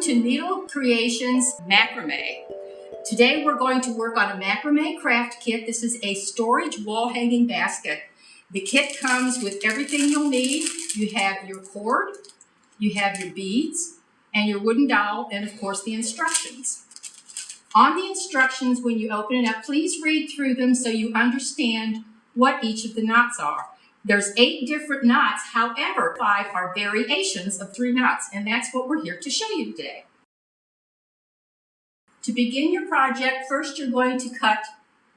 to Needle Creations Macrame. Today we're going to work on a macrame craft kit. This is a storage wall hanging basket. The kit comes with everything you'll need. You have your cord, you have your beads, and your wooden dowel, and of course the instructions. On the instructions, when you open it up, please read through them so you understand what each of the knots are. There's 8 different knots, however, 5 are variations of 3 knots, and that's what we're here to show you today. To begin your project, first you're going to cut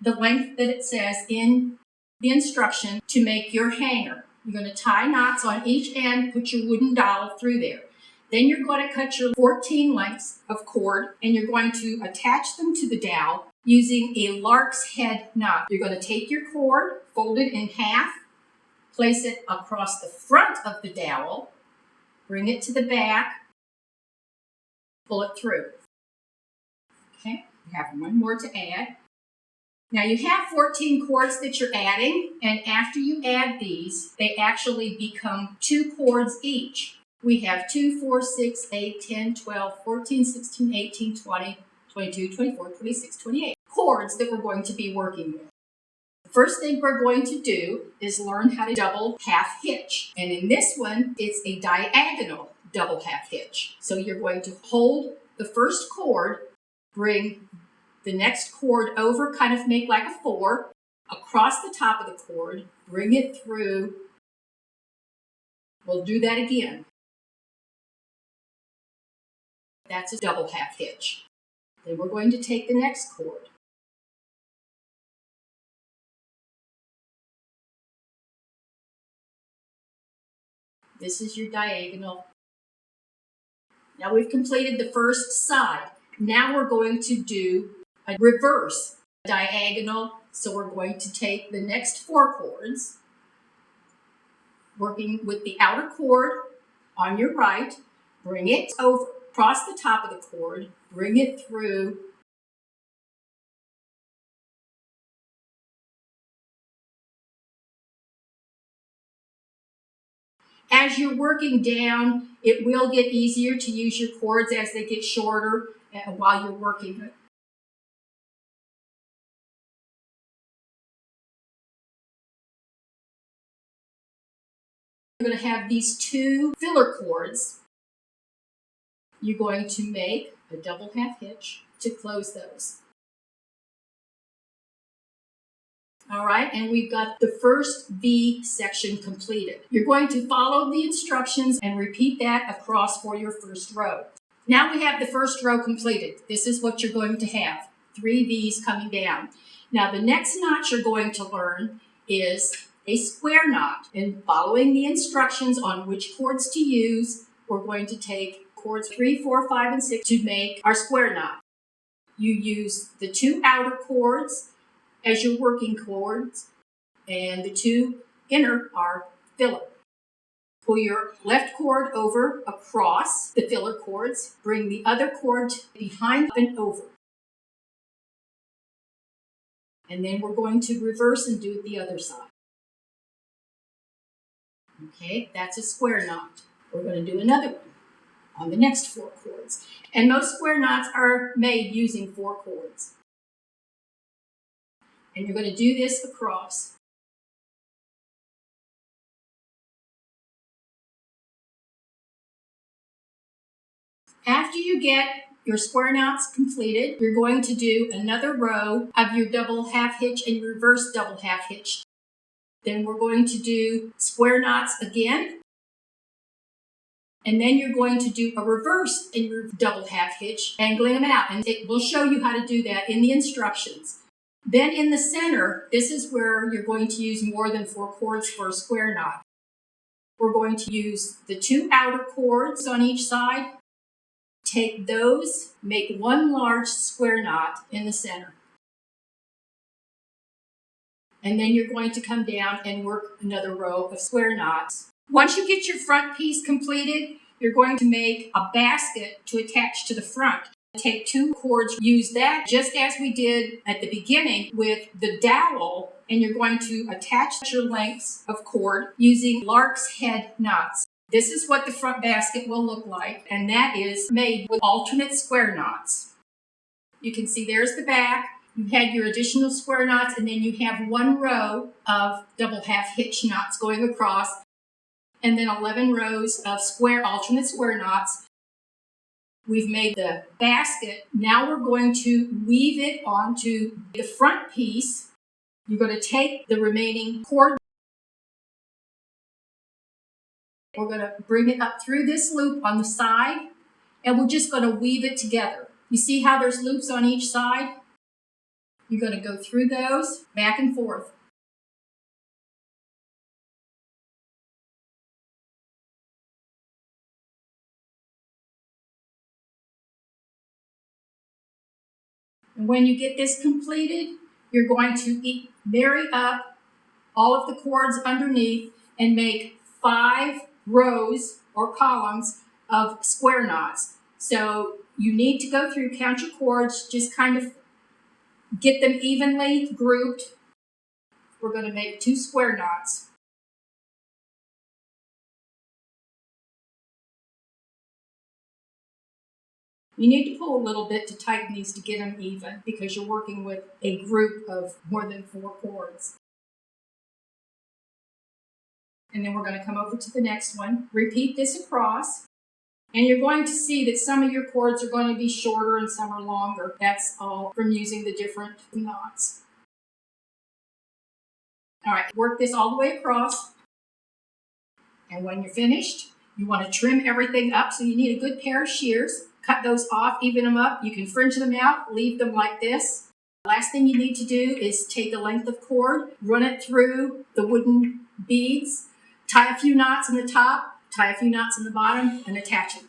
the length that it says in the instruction to make your hanger. You're going to tie knots on each end, put your wooden dowel through there. Then you're going to cut your 14 lengths of cord, and you're going to attach them to the dowel using a lark's head knot. You're going to take your cord, fold it in half, place it across the front of the dowel, bring it to the back, pull it through. Okay, you have one more to add. Now you have 14 cords that you're adding, and after you add these, they actually become 2 cords each. We have 2, 4, 6, 8, 10, 12, 14, 16, 18, 20, 22, 24, 26, 28 cords that we're going to be working with. First thing we're going to do is learn how to double half hitch. And in this one, it's a diagonal double half hitch. So you're going to hold the first cord, bring the next cord over, kind of make like a 4, across the top of the cord, bring it through. We'll do that again. That's a double half hitch. Then we're going to take the next cord. This is your diagonal. Now we've completed the first side. Now we're going to do a reverse diagonal. So we're going to take the next 4 cords, working with the outer cord on your right, bring it over, across the top of the cord, bring it through. As you're working down, it will get easier to use your cords as they get shorter while you're working it. You're going to have these 2 filler cords. You're going to make a double half hitch to close those. All right, and we've got the first V section completed. You're going to follow the instructions and repeat that across for your first row. Now we have the first row completed. This is what you're going to have, 3 V's coming down. Now the next knot you're going to learn is a square knot. And following the instructions on which cords to use, we're going to take cords 3, 4, 5, and 6 to make our square knot. You use the 2 outer cords as your working cords, and the 2 inner are filler. Pull your left cord over across the filler cords, bring the other cord behind and over. And then we're going to reverse and do it the other side. Okay, that's a square knot. We're going to do another one on the next 4 cords. And most square knots are made using 4 cords. And you're going to do this across. After you get your square knots completed, you're going to do another row of your double half hitch and your reverse double half hitch. Then we're going to do square knots again. And then you're going to do a reverse in your double half hitch, angling them out. And it will show you how to do that in the instructions. Then in the center, this is where you're going to use more than 4 cords for a square knot. We're going to use the 2 outer cords on each side. Take those, make 1 large square knot in the center. And then you're going to come down and work another row of square knots. Once you get your front piece completed, you're going to make a basket to attach to the front. Take 2 cords, use that just as we did at the beginning with the dowel, and you're going to attach your lengths of cord using lark's head knots. This is what the front basket will look like, and that is made with alternate square knots. You can see there's the back. You had your additional square knots, and then you have one row of double half hitch knots going across, and then 11 rows of alternate square knots. We've made the basket. Now we're going to weave it onto the front piece. You're going to take the remaining cord. We're going to bring it up through this loop on the side, and we're just going to weave it together. You see how there's loops on each side? You're going to go through those back and forth. And when you get this completed, you're going to marry up all of the cords underneath and make 5 rows or columns of square knots. So you need to go through, count your cords, just kind of get them evenly grouped. We're going to make 2 square knots. You need to pull a little bit to tighten these to get them even because you're working with a group of more than 4 cords. And then we're going to come over to the next one. Repeat this across. And you're going to see that some of your cords are going to be shorter and some are longer. That's all from using the different knots. All right, work this all the way across. And when you're finished, you want to trim everything up. So you need a good pair of shears. Cut those off, even them up. You can fringe them out, leave them like this. Last thing you need to do is take a length of cord, run it through the wooden beads, tie a few knots in the top, tie a few knots in the bottom, and attach it.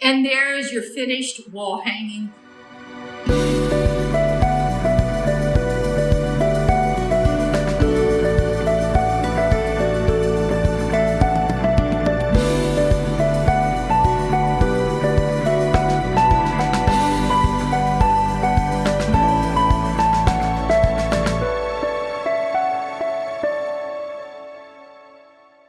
And there's your finished wall hanging